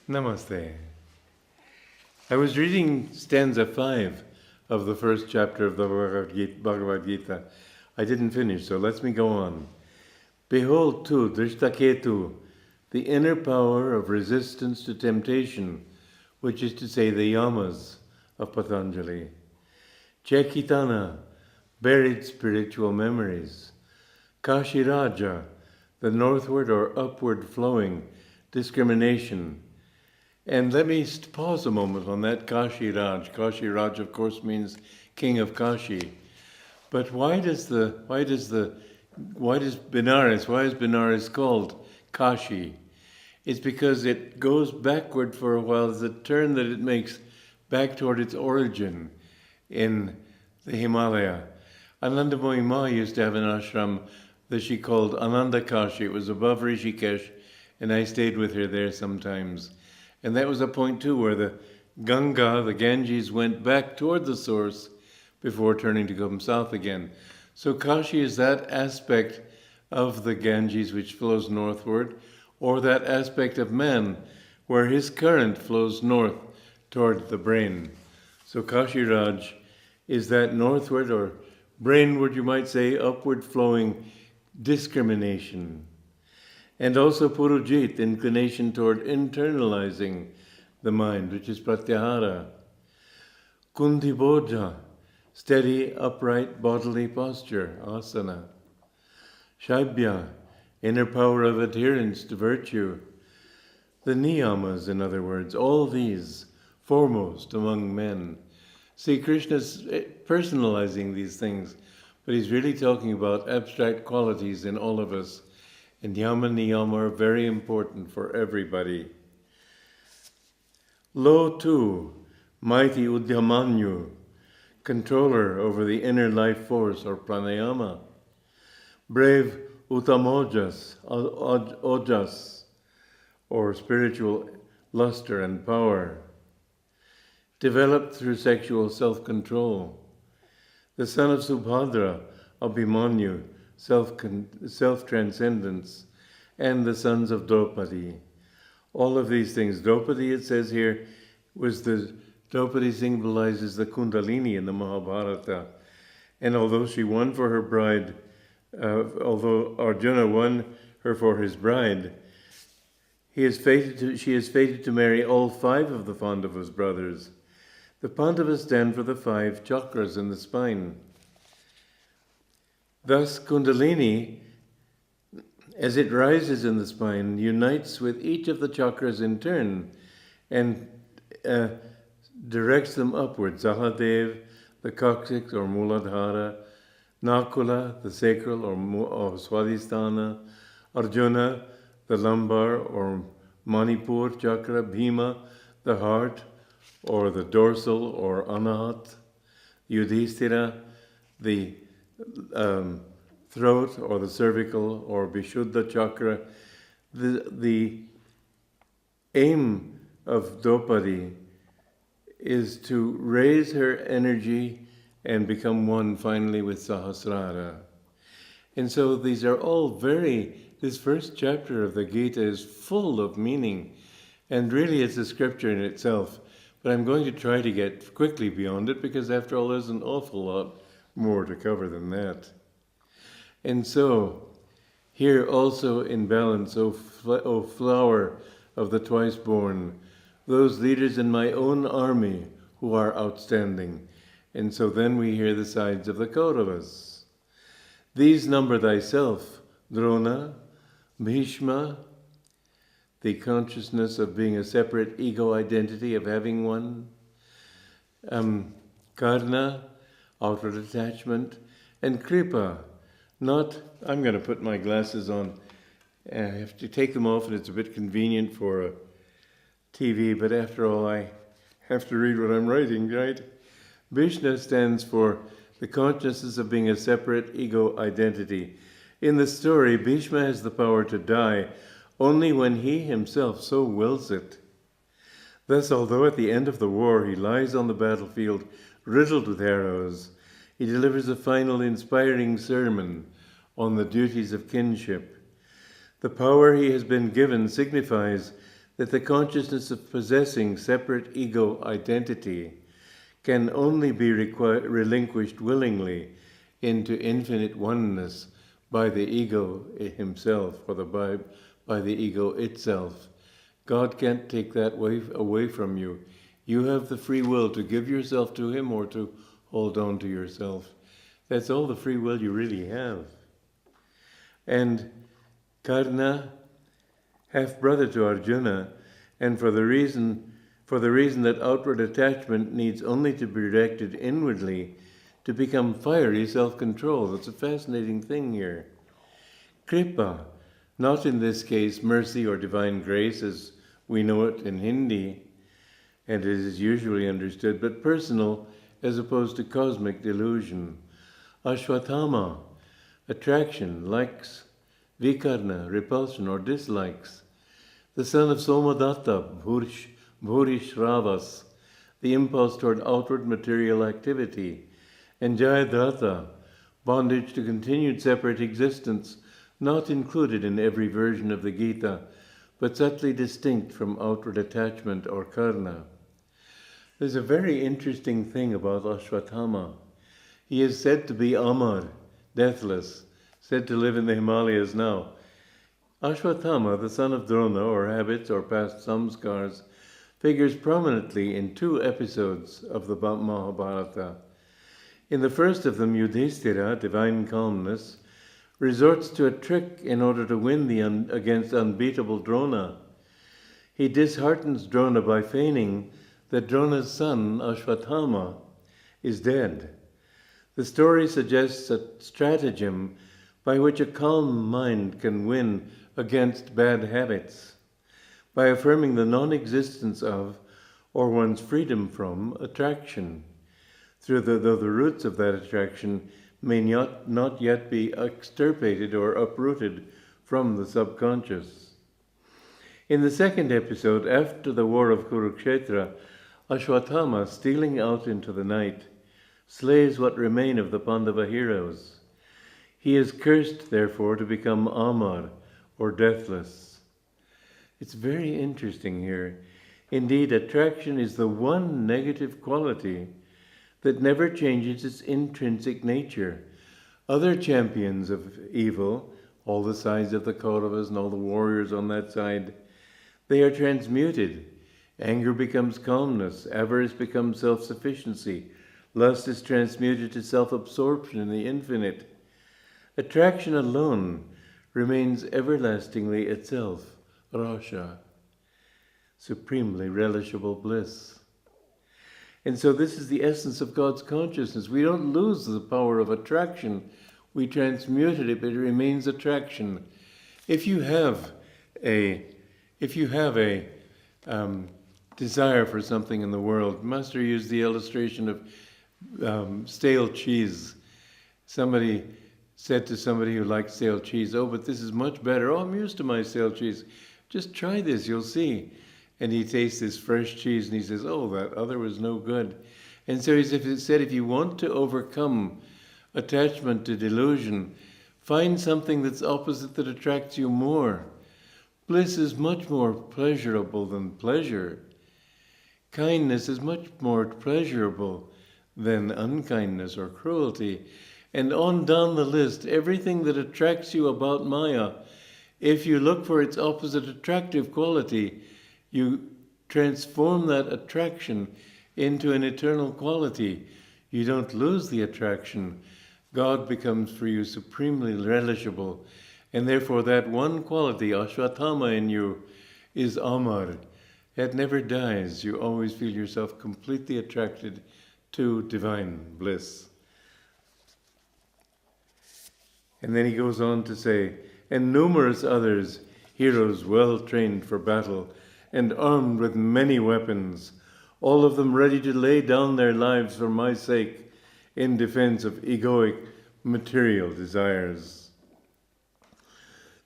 Namaste. I was reading stanza 5 of the first chapter of the Bhagavad Gita. I didn't finish, so let me go on. Behold tu, Drishtaketu, the inner power of resistance to temptation, which is to say the yamas of Patanjali. Chaitanya, buried spiritual memories. Kashiraja, the northward or upward flowing discrimination. And let me pause a moment on that Kashiraj. Kashiraj, of course, means king of Kashi. But why is Benares called Kashi? It's because it goes backward for a while. There's a turn that it makes back toward its origin in the Himalaya. Anandamoyi Ma used to have an ashram that she called Ananda Kashi. It was above Rishikesh, and I stayed with her there sometimes. And that was a point too where the Ganga, the Ganges, went back toward the source before turning to come south again. So Kashi is that aspect of the Ganges which flows northward, or that aspect of man where his current flows north toward the brain. So Kashiraj is that northward or brainward, you might say, upward flowing discrimination. And also Purujit, inclination toward internalizing the mind, which is Pratyahara. Kundiboja, steady, upright bodily posture, asana. Shaibhya, inner power of adherence to virtue. The niyamas, in other words, all these foremost among men. See, Krishna's personalizing these things, but he's really talking about abstract qualities in all of us. And yama niyama are very important for everybody. Lo tu, mighty Udyamanyu, controller over the inner life force or pranayama. Brave Utamojas, ojas, or spiritual luster and power. Developed through sexual self-control. The son of Subhadra, Abhimanyu, self-transcendence, and the sons of Draupadi. All of these things. Draupadi, it says here, Draupadi symbolizes the Kundalini in the Mahabharata. And although she won for her bride, although Arjuna won her for his bride, she is fated to marry all 5 of the Pandavas' brothers. The Pandavas stand for the 5 chakras in the spine. Thus, Kundalini, as it rises in the spine, unites with each of the chakras in turn and directs them upwards. Sahadev, the coccyx or Muladhara, Nakula, the sacral or Swadhisthana, Arjuna, the lumbar or Manipur chakra, Bhima, the heart or the dorsal or Anahat, Yudhishthira, the throat or the cervical or Vishuddha chakra. The aim of Draupadi is to raise her energy and become one finally with Sahasrara. And so these are all this first chapter of the Gita is full of meaning, and really it's a scripture in itself. But I'm going to try to get quickly beyond it because after all there's an awful lot more to cover than that. And so, here also in balance, O flower of the twice-born, those leaders in my own army who are outstanding. And so then we hear the sides of the Kauravas. These number thyself, Drona, Bhishma, the consciousness of being a separate ego identity, of having one, Karna, outward attachment, and Kripa, I'm going to put my glasses on. I have to take them off and it's a bit convenient for a TV, but after all I have to read what I'm writing, right? Vishnu stands for the consciousness of being a separate ego identity. In the story, Bhishma has the power to die only when he himself so wills it. Thus, although at the end of the war he lies on the battlefield riddled with arrows, he delivers a final inspiring sermon on the duties of kinship. The power he has been given signifies that the consciousness of possessing separate ego identity can only be relinquished willingly into infinite oneness by the ego himself, or by the ego itself. God can't take that away from you. You have the free will to give yourself to him or to hold on to yourself. That's all the free will you really have. And Karna, half-brother to Arjuna, and for the reason that outward attachment needs only to be directed inwardly to become fiery self-control. That's a fascinating thing here. Kripa, not in this case mercy or divine grace as we know it in Hindi, and it is usually understood, but personal as opposed to cosmic delusion. Ashwatthama, attraction, likes, vikarna, repulsion or dislikes. The son of Somadatta, Bhurishravas, the impulse toward outward material activity. And Jayadratha, bondage to continued separate existence, not included in every version of the Gita, but subtly distinct from outward attachment or karna. There's a very interesting thing about Ashwatthama. He is said to be Amar, deathless, said to live in the Himalayas now. Ashwatthama, the son of Drona, or habits or past samskars, figures prominently in 2 episodes of the Mahabharata. In the first of them, Yudhishthira, divine calmness, resorts to a trick in order to win against unbeatable Drona. He disheartens Drona by feigning that Drona's son, Ashwatthama, is dead. The story suggests a stratagem by which a calm mind can win against bad habits, by affirming the non-existence of, or one's freedom from, attraction, though the roots of that attraction may not yet be extirpated or uprooted from the subconscious. In the second episode, after the war of Kurukshetra, Ashwatthama, stealing out into the night, slays what remain of the Pandava heroes. He is cursed, therefore, to become Amar, or deathless. It's very interesting here. Indeed, attraction is the one negative quality that never changes its intrinsic nature. Other champions of evil, all the sides of the Kauravas and all the warriors on that side, they are transmuted. Anger becomes calmness, avarice becomes self-sufficiency, lust is transmuted to self-absorption in the infinite. Attraction alone remains everlastingly itself, rasha, supremely relishable bliss. And so this is the essence of God's consciousness. We don't lose the power of attraction. We transmute it, but it remains attraction. If you have a desire for something in the world, Master used the illustration of stale cheese. Somebody said to somebody who liked stale cheese, "Oh, but this is much better. Oh, I'm used to my stale cheese. Just try this, you'll see." And he tastes this fresh cheese and he says, "Oh, that other was no good." And so he said, if you want to overcome attachment to delusion, find something that's opposite that attracts you more. Bliss is much more pleasurable than pleasure. Kindness is much more pleasurable than unkindness or cruelty. And on down the list, everything that attracts you about Maya, if you look for its opposite attractive quality, you transform that attraction into an eternal quality. You don't lose the attraction. God becomes for you supremely relishable. And therefore that one quality, Ashwatthama in you, is Amar. It never dies. You always feel yourself completely attracted to divine bliss. And then he goes on to say, and numerous others, heroes well trained for battle and armed with many weapons, all of them ready to lay down their lives for my sake in defense of egoic material desires.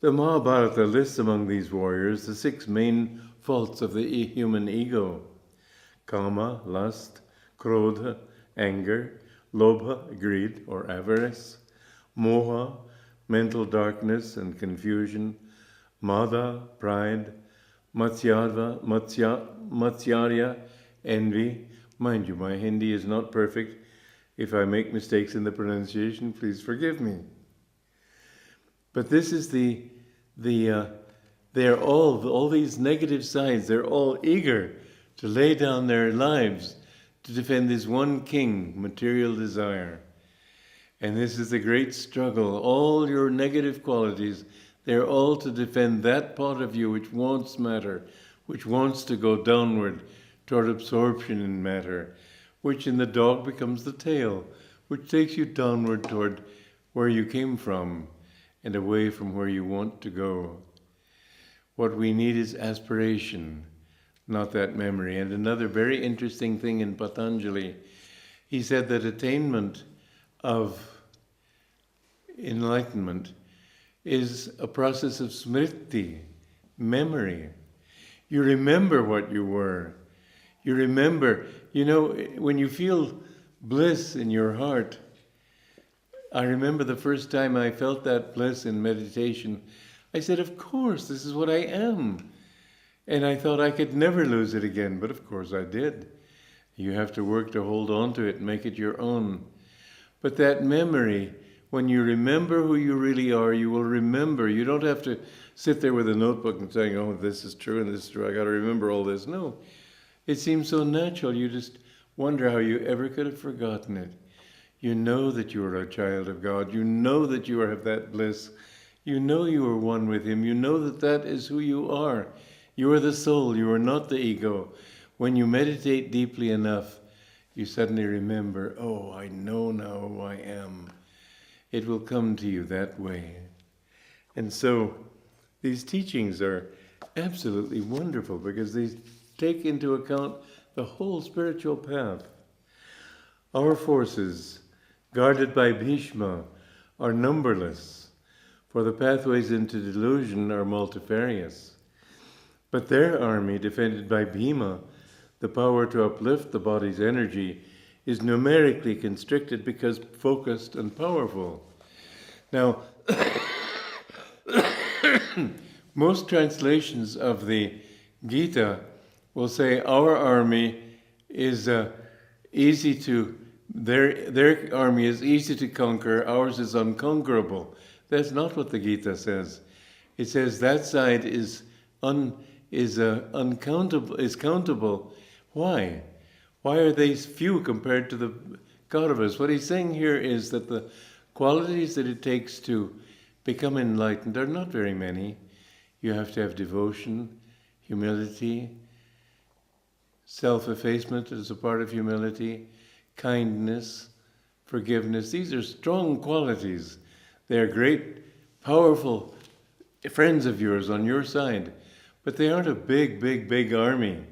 The Mahabharata lists among these warriors the 6 main faults of the human ego: kama, lust; krodha, anger; lobha, greed or avarice; moha, mental darkness and confusion; mada, pride; Matsyarya, envy. Mind you, my Hindi is not perfect. If I make mistakes in the pronunciation, please forgive me. But this is they're all these negative sides, they're all eager to lay down their lives to defend this one king, material desire. And this is the great struggle. All your negative qualities, they're all to defend that part of you which wants matter, which wants to go downward toward absorption in matter, which in the dog becomes the tail, which takes you downward toward where you came from and away from where you want to go. What we need is aspiration, not that memory. And another very interesting thing in Patanjali, he said that attainment of enlightenment is a process of smriti, memory. You remember what you were. You remember, when you feel bliss in your heart. I remember the first time I felt that bliss in meditation, I said, of course, this is what I am. And I thought I could never lose it again, but of course I did. You have to work to hold on to it and make it your own. But that memory, when you remember who you really are, you will remember. You don't have to sit there with a notebook and saying, oh, this is true and this is true, I got to remember all this. No, it seems so natural. You just wonder how you ever could have forgotten it. You know that you are a child of God. You know that you have that bliss. You know you are one with Him. You know that that is who you are. You are the soul. You are not the ego. When you meditate deeply enough, you suddenly remember, oh, I know now who I am. It will come to you that way. And so these teachings are absolutely wonderful because they take into account the whole spiritual path. Our forces, guarded by Bhishma, are numberless, for the pathways into delusion are multifarious. But their army, defended by Bhima, the power to uplift the body's energy, is numerically constricted because focused and powerful. Now, most translations of the Gita will say our army is easy to, their army is easy to conquer, ours is unconquerable. That's not what the Gita says. It says that side is countable. Why? Why are they few compared to the Kauravas? What he's saying here is that the qualities that it takes to become enlightened are not very many. You have to have devotion, humility, self-effacement as a part of humility, kindness, forgiveness. These are strong qualities. They are great, powerful friends of yours on your side, but they aren't a big army,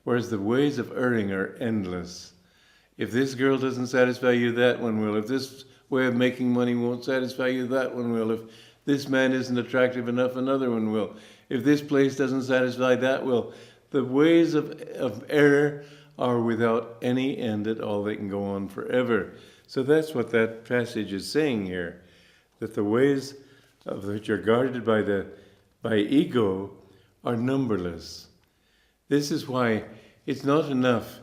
whereas the ways of erring are endless. If this girl doesn't satisfy you, that one will. If this way of making money won't satisfy you, that one will. If this man isn't attractive enough, another one will. If this place doesn't satisfy, that will. The ways of error are without any end at all. They can go on forever. So that's what that passage is saying here, that the ways of which are guarded by ego are numberless. This is why it's not enough,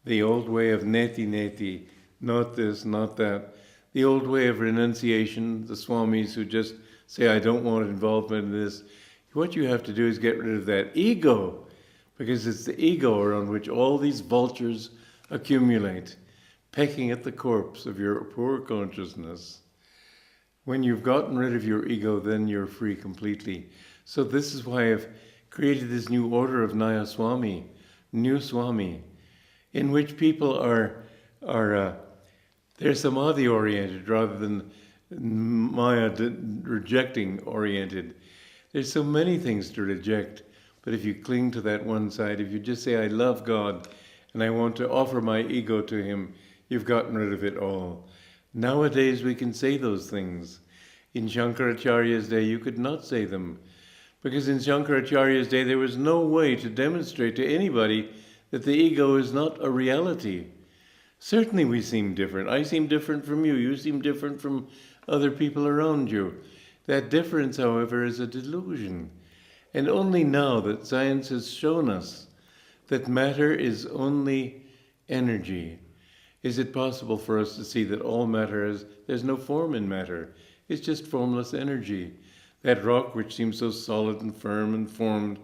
the old way of neti, not this, not that. The old way of renunciation, the Swamis who just say, I don't want involvement in this. What you have to do is get rid of that ego, because it's the ego around which all these vultures accumulate, pecking at the corpse of your poor consciousness. When you've gotten rid of your ego, then you're free completely. So this is why I've created this new order of Naya Swami, new Swami, in which people are they're samadhi oriented rather than Maya rejecting oriented. There's so many things to reject, but if you cling to that one side, if you just say, I love God and I want to offer my ego to Him, you've gotten rid of it all. Nowadays we can say those things. In Shankaracharya's day you could not say them, because in Shankaracharya's day there was no way to demonstrate to anybody that the ego is not a reality. Certainly we seem different. I seem different from you. You seem different from other people around you. That difference, however, is a delusion. And only now that science has shown us that matter is only energy, is it possible for us to see that all matter is, there's no form in matter. It's just formless energy. That rock which seems so solid and firm and formed,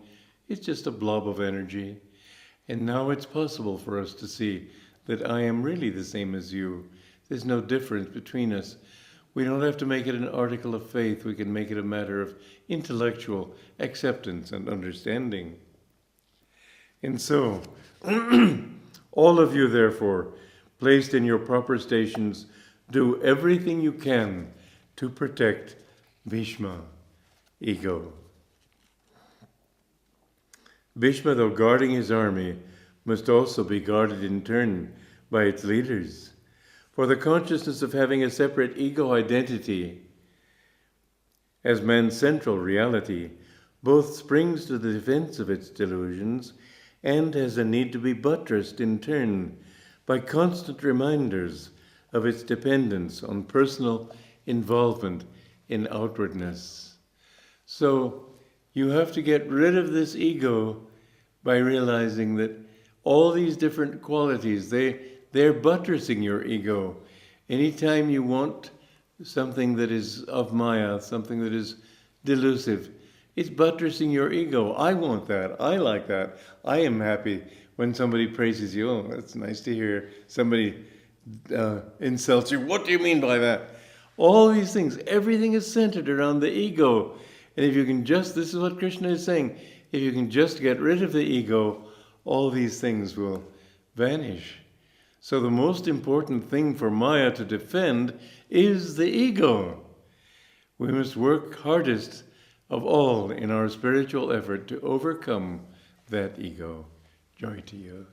it's just a blob of energy. And now it's possible for us to see that I am really the same as you. There's no difference between us. We don't have to make it an article of faith. We can make it a matter of intellectual acceptance and understanding. And so, all of you, therefore, placed in your proper stations, do everything you can to protect Bhishma, ego. Bhishma, though guarding his army, must also be guarded in turn by its leaders. For the consciousness of having a separate ego identity as man's central reality both springs to the defense of its delusions and has a need to be buttressed in turn by constant reminders of its dependence on personal involvement in outwardness. So you have to get rid of this ego by realizing that all these different qualities, they're buttressing your ego. Anytime you want something that is of Maya, something that is delusive, it's buttressing your ego. I want that. I like that. I am happy when somebody praises you. Oh, that's nice to hear. Somebody insults you. What do you mean by that? All these things, everything is centered around the ego. And if you can just, this is what Krishna is saying, if you can just get rid of the ego, all these things will vanish. So the most important thing for Maya to defend is the ego. We must work hardest of all in our spiritual effort to overcome that ego. Joy to you.